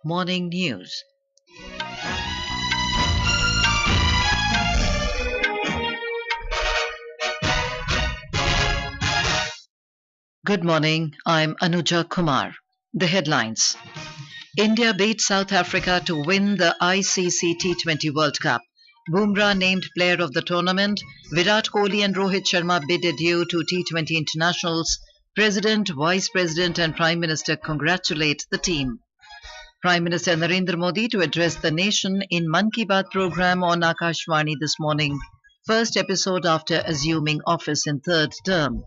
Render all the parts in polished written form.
Morning News. Good morning, I'm Anuja Kumar. The headlines. India beat South Africa to win the ICC T20 World Cup. Bumrah named player of the tournament. Virat, Kohli and Rohit Sharma bid adieu to T20 Internationals. President, Vice President and Prime Minister congratulate the team. Prime Minister Narendra Modi to address the nation in Mann Ki Baat program on Akashvani this morning. First episode after assuming office in third term.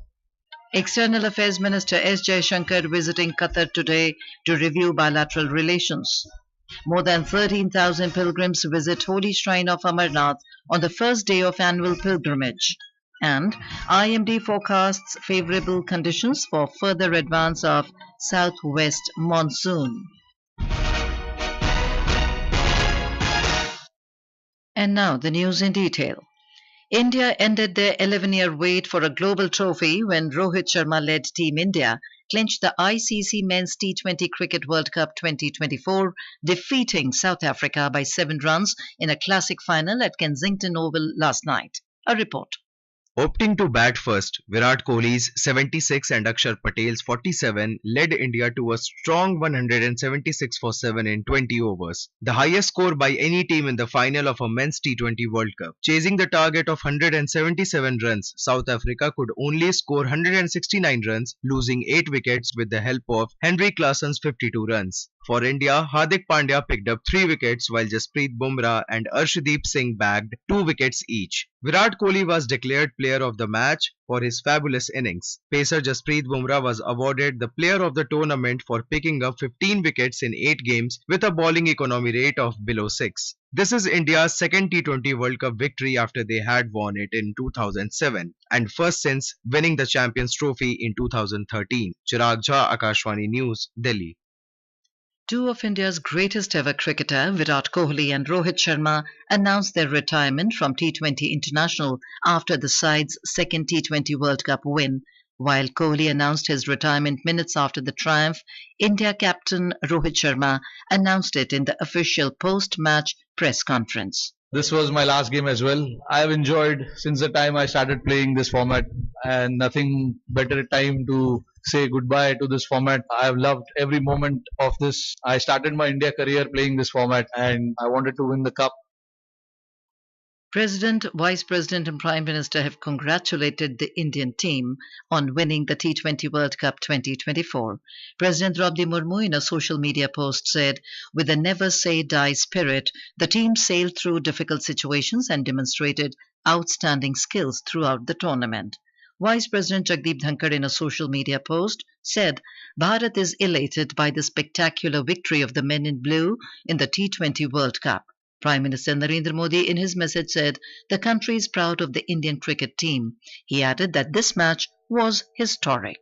External Affairs Minister S. Jaishankar visiting Qatar today to review bilateral relations. More than 13,000 pilgrims visit Holy Shrine of Amarnath on the first day of annual pilgrimage. And IMD forecasts favourable conditions for further advance of southwest monsoon. And now the news in detail. India ended their 11-year wait for a global trophy when Rohit Sharma-led Team India clinched the ICC Men's T20 Cricket World Cup 2024, defeating South Africa by 7 runs in a classic final at Kensington Oval last night. A report. Opting to bat first, Virat Kohli's 76 and Akshar Patel's 47 led India to a strong 176 for 7 in 20 overs, the highest score by any team in the final of a men's T20 World Cup. Chasing the target of 177 runs, South Africa could only score 169 runs, losing 8 wickets with the help of Henry Claessen's 52 runs. For India, Hardik Pandya picked up 3 wickets while Jasprit Bumrah and Arshdeep Singh bagged 2 wickets each. Virat Kohli was declared player of the match for his fabulous innings. Pacer Jasprit Bumrah was awarded the player of the tournament for picking up 15 wickets in 8 games with a bowling economy rate of below 6. This is India's second T20 World Cup victory after they had won it in 2007 and first since winning the Champions Trophy in 2013. Chirag Jha, Akashvani News, Delhi. Two of India's greatest ever cricketer, Virat Kohli and Rohit Sharma, announced their retirement from T20 International after the side's second T20 World Cup win. While Kohli announced his retirement minutes after the triumph, India captain Rohit Sharma announced it in the official post-match press conference. This was my last game as well. I have enjoyed since the time I started playing this format, and nothing better time to say goodbye to this format. I have loved every moment of this. I started my India career playing this format and I wanted to win the cup. President, Vice President and Prime Minister have congratulated the Indian team on winning the T20 World Cup 2024. President Draupadi Murmu in a social media post said, with a never-say-die spirit, the team sailed through difficult situations and demonstrated outstanding skills throughout the tournament. Vice President Jagdeep Dhankar in a social media post said, Bharat is elated by the spectacular victory of the men in blue in the T20 World Cup. Prime Minister Narendra Modi in his message said the country is proud of the Indian cricket team. He added that this match was historic.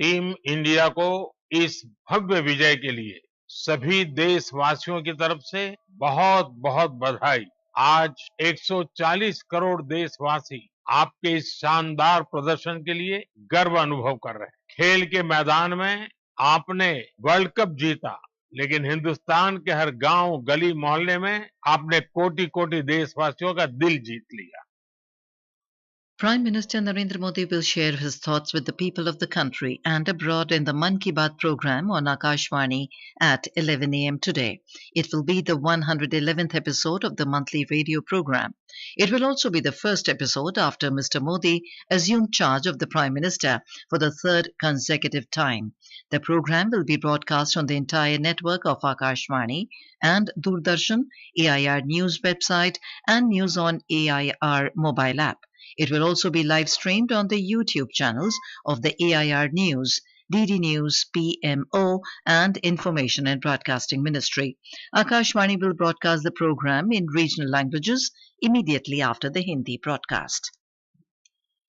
Team India को इस भव्य विजय के लिए सभी देशवासियों की तरफ से बहुत बहुत बधाई। आज 140 करोड़ देशवासी आपके इस शानदार प्रदर्शन के लिए गर्व अनुभव कर रहे हैं। खेल के मैदान में आपने वर्ल्ड कप जीता, लेकिन हिंदुस्तान के हर गांव, गली, मोहल्ले में आपने कोटि-कोटि देशवासियों का दिल जीत लिया। Prime Minister Narendra Modi will share his thoughts with the people of the country and abroad in the Mann Ki Baat program on Akashvani at 11 a.m. today. It will be the 111th episode of the monthly radio program. It will also be the first episode after Mr. Modi assumed charge of the Prime Minister for the third consecutive time. The program will be broadcast on the entire network of Akashvani and Doordarshan, AIR News website and News on AIR mobile app. It will also be live streamed on the YouTube channels of the AIR News, DD News, PMO and Information and Broadcasting Ministry. Akashvani will broadcast the program in regional languages immediately after the Hindi broadcast.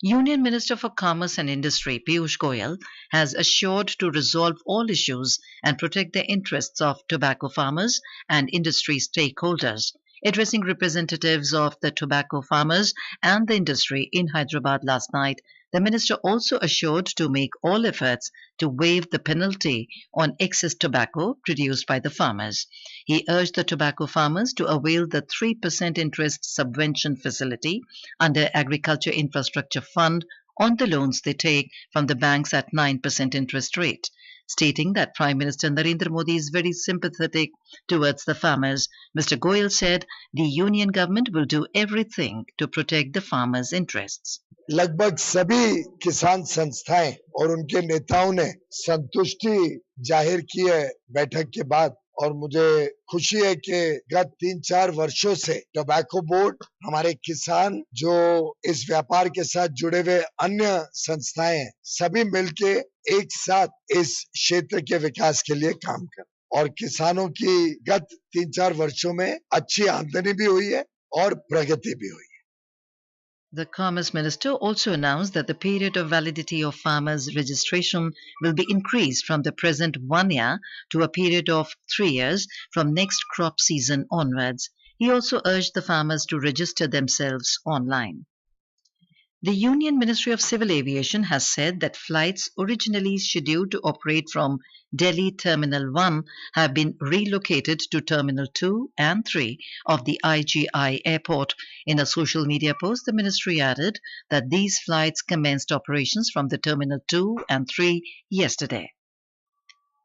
Union Minister for Commerce and Industry Piyush Goyal has assured to resolve all issues and protect the interests of tobacco farmers and industry stakeholders. Addressing representatives of the tobacco farmers and the industry in Hyderabad last night, The minister also assured to make all efforts to waive the penalty on excess tobacco produced by the farmers. He urged the tobacco farmers to avail the 3% interest subvention facility under Agriculture Infrastructure Fund on the loans they take from the banks at 9% interest rate. Stating that Prime Minister Narendra Modi is very sympathetic towards the farmers, Mr. Goyal said the union government will do everything to protect the farmers' interests. लगभग सभी किसान संस्थाएं और उनके नेताओं ने संतुष्टि जाहिर की है बैठक के बाद और मुझे खुशी है कि गत 3-4 वर्षों से टोबैको बोर्ड हमारे किसान जो इस व्यापार के साथ जुड़े हुए अन्य संस्थाएं हैं सभी मिलके एक साथ इस क्षेत्र के विकास के लिए काम कर और किसानों की गत 3-4 वर्षों में अच्छी आमदनी भी हुई है और प्रगति भी हुई है. The Commerce Minister also announced that the period of validity of farmers' registration will be increased from the present 1 year to a period of 3 years from next crop season onwards. He also urged the farmers to register themselves online. The Union Ministry of Civil Aviation has said that flights originally scheduled to operate from Delhi Terminal 1 have been relocated to Terminal 2 and 3 of the IGI airport. In a social media post, the ministry added that these flights commenced operations from the Terminal 2 and 3 yesterday.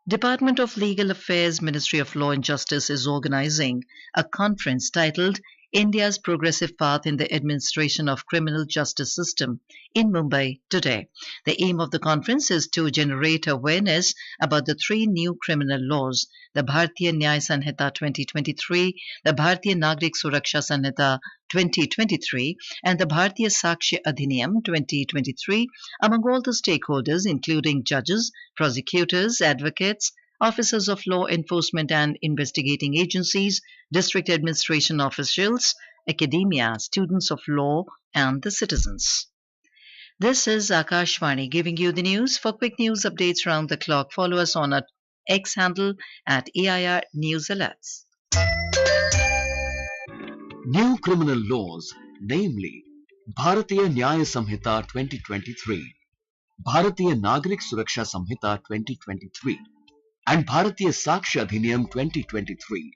Department of Legal Affairs, Ministry of Law and Justice is organizing a conference titled India's Progressive Path in the Administration of Criminal Justice System in Mumbai today. The aim of the conference is to generate awareness about the 3 new criminal laws, the Bharatiya Nyaya Sanhita 2023, the Bharatiya Nagrik Suraksha Sanhita 2023 and the Bharatiya Sakshya Adhiniyam 2023 among all the stakeholders including judges, prosecutors, advocates, officers of law enforcement and investigating agencies, district administration officials, academia, students of law, and the citizens. This is Akashvani giving you the news. For quick news updates round the clock, follow us on our X handle at AIR News Alerts. New criminal laws, namely Bharatiya Nyaya Samhita 2023, Bharatiya Nagrik Suraksha Samhita 2023, and Bharatiya Sakshya Adhiniyam 2023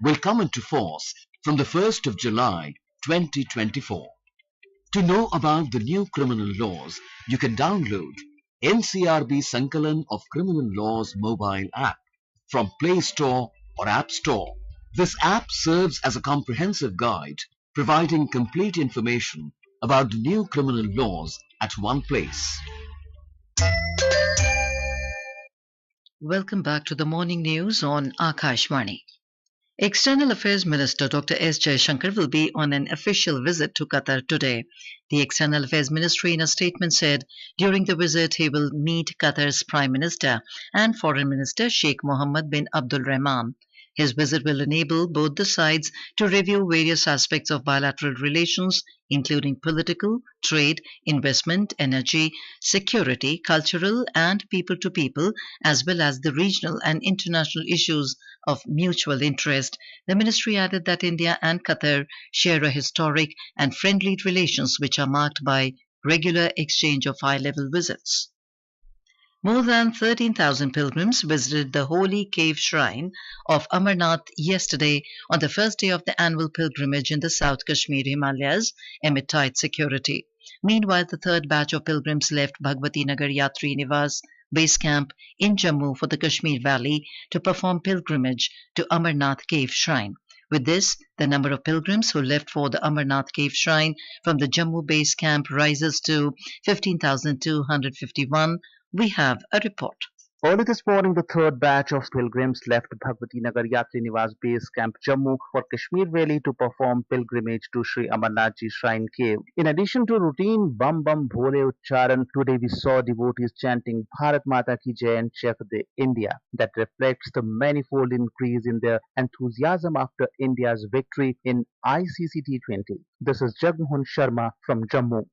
will come into force from the 1st of July 2024. To know about the new criminal laws, you can download NCRB Sankalan of Criminal Laws mobile app from Play Store or App Store. This app serves as a comprehensive guide providing complete information about the new criminal laws at one place. Welcome back to the morning news on Akashvani. External Affairs Minister Dr. S. Jaishankar will be on an official visit to Qatar today. The External Affairs Ministry in a statement said during the visit he will meet Qatar's Prime Minister and Foreign Minister Sheikh Mohammed bin Abdul Rahman. His visit will enable both the sides to review various aspects of bilateral relations, including political, trade, investment, energy, security, cultural, and people-to-people, as well as the regional and international issues of mutual interest. The ministry added that India and Qatar share a historic and friendly relations which are marked by regular exchange of high-level visits. More than 13,000 pilgrims visited the holy cave shrine of Amarnath yesterday on the first day of the annual pilgrimage in the South Kashmir Himalayas amid tight security. Meanwhile, the third batch of pilgrims left Bhagwati Nagar Yatri Niwas base camp in Jammu for the Kashmir Valley to perform pilgrimage to Amarnath cave shrine. With this, the number of pilgrims who left for the Amarnath cave shrine from the Jammu base camp rises to 15,251. We have a report. Early this morning, the third batch of pilgrims left Bhagwati Nagar Yatri Niwas base camp Jammu for Kashmir Valley to perform pilgrimage to Sri Amarnath Ji Shrine Cave. In addition to routine Bam Bam Bhole Ucharan, today we saw devotees chanting Bharat Mata Ki Jai and Chak De India. That reflects the manifold increase in their enthusiasm after India's victory in ICC T20. This is Jagmohan Sharma from Jammu.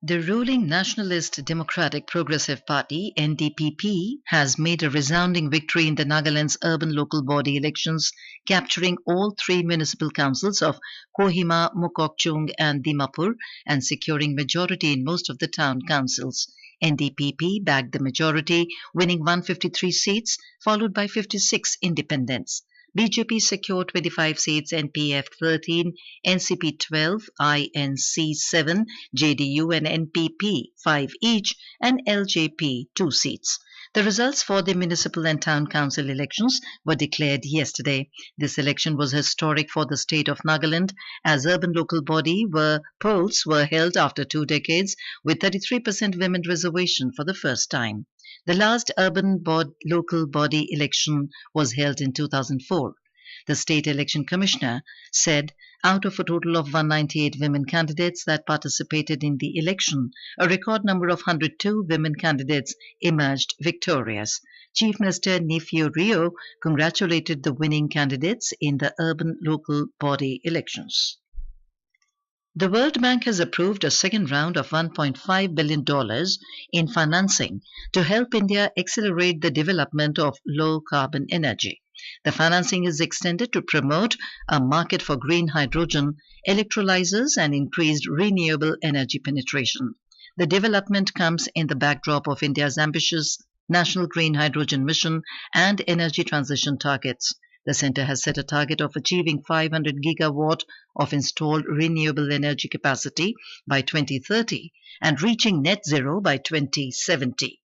The ruling Nationalist Democratic Progressive Party (NDPP) has made a resounding victory in the Nagaland's urban local body elections, capturing all three municipal councils of Kohima, Mukokchung and Dimapur and securing majority in most of the town councils. NDPP bagged the majority, winning 153 seats, followed by 56 independents. BJP secured 25 seats, NPF 13, NCP 12, INC 7, JDU and NPP 5 each, and LJP 2 seats. The results for the municipal and town council elections were declared yesterday. This election was historic for the state of Nagaland, as urban local body polls were held after 2 decades with 33% women reservation for the first time. The last urban local body election was held in 2004. The State Election Commissioner said out of a total of 198 women candidates that participated in the election, a record number of 102 women candidates emerged victorious. Chief Minister Neifio Rio congratulated the winning candidates in the urban local body elections. The World Bank has approved a second round of $1.5 billion in financing to help India accelerate the development of low-carbon energy. The financing is extended to promote a market for green hydrogen, electrolyzers and increased renewable energy penetration. The development comes in the backdrop of India's ambitious national green hydrogen mission and energy transition targets. The centre has set a target of achieving 500 gigawatt of installed renewable energy capacity by 2030 and reaching net zero by 2070.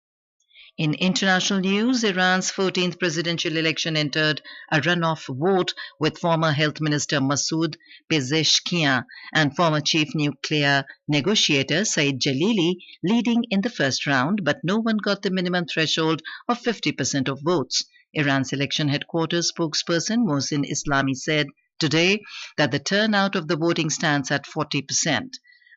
In international news, Iran's 14th presidential election entered a runoff vote with former Health Minister Masoud Pezeshkian and former chief nuclear negotiator Saeed Jalili leading in the first round, but no one got the minimum threshold of 50% of votes. Iran's election headquarters spokesperson Monsoon Islami said today that the turnout of the voting stands at 40%.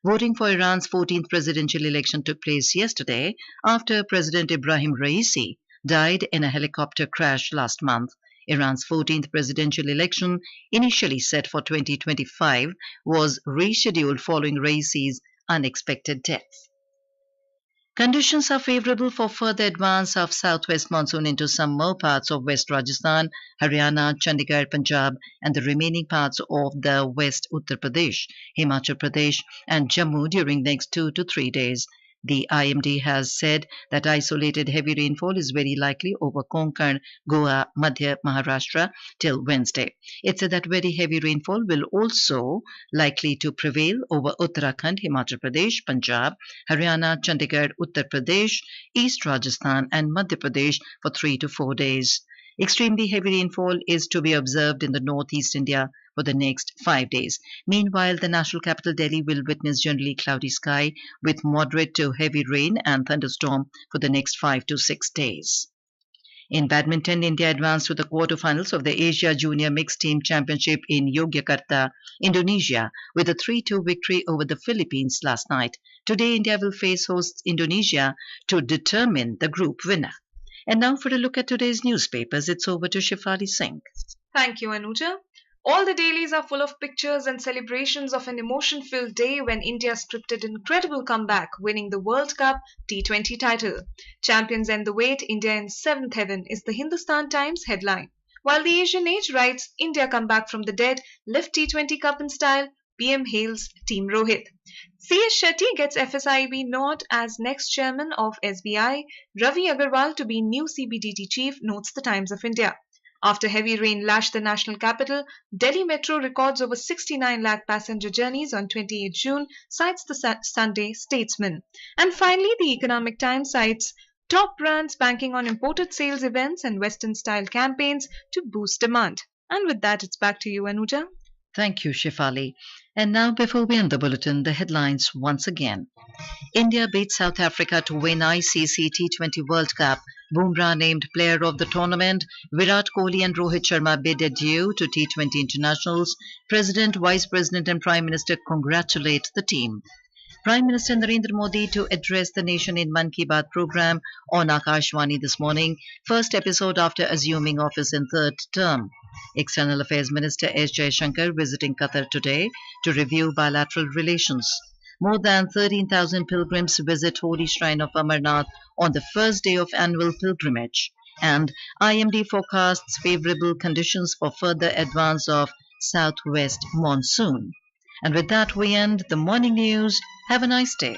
Voting for Iran's 14th presidential election took place yesterday after President Ibrahim Raisi died in a helicopter crash last month. Iran's 14th presidential election, initially set for 2025, was rescheduled following Raisi's unexpected death. Conditions are favourable for further advance of southwest monsoon into some more parts of West Rajasthan, Haryana, Chandigarh, Punjab and the remaining parts of the West Uttar Pradesh, Himachal Pradesh and Jammu during next 2 to 3 days. The IMD has said that isolated heavy rainfall is very likely over Konkan, Goa, Madhya Maharashtra till Wednesday. It said that very heavy rainfall will also likely to prevail over Uttarakhand, Himachal Pradesh, Punjab, Haryana, Chandigarh, Uttar Pradesh, East Rajasthan and Madhya Pradesh for 3 to 4 days. Extremely heavy rainfall is to be observed in the northeast India for the next 5 days. Meanwhile, the national capital Delhi will witness generally cloudy sky with moderate to heavy rain and thunderstorm for the next 5 to 6 days. In badminton, India advanced to the quarterfinals of the Asia Junior Mixed Team Championship in Yogyakarta, Indonesia, with a 3-2 victory over the Philippines last night. Today, India will face hosts Indonesia to determine the group winner. And now for a look at today's newspapers, it's over to Shefali Singh. Thank you, Anuja. All the dailies are full of pictures and celebrations of an emotion-filled day when India scripted an incredible comeback, winning the World Cup T20 title. Champions end the wait, India in 7th heaven is the Hindustan Times headline. While the Asian Age writes, India come back from the dead, lift T20 Cup in style, PM hails Team Rohit. C.S. Shetty gets FSIB nod as next chairman of SBI, Ravi Agarwal to be new CBDT chief, notes the Times of India. After heavy rain lashed the national capital, Delhi Metro records over 69 lakh passenger journeys on 28 June, cites the Sunday Statesman. And finally, the Economic Times cites top brands banking on imported sales events and Western-style campaigns to boost demand. And with that, it's back to you, Anuja. Thank you, Shefali. And now, before we end the bulletin, the headlines once again. India beat South Africa to win ICC T20 World Cup. Bumrah named player of the tournament. Virat, Kohli and Rohit Sharma bid adieu to T20 Internationals. President, Vice President and Prime Minister congratulate the team. Prime Minister Narendra Modi to address the nation in Mann Ki Baat program on Akashvani this morning, first episode after assuming office in third term. External Affairs Minister S. Jaishankar visiting Qatar today to review bilateral relations. More than 13,000 pilgrims visit holy shrine of Amarnath on the first day of annual pilgrimage. And IMD forecasts favourable conditions for further advance of southwest monsoon. And with that, we end the morning news. Have a nice day.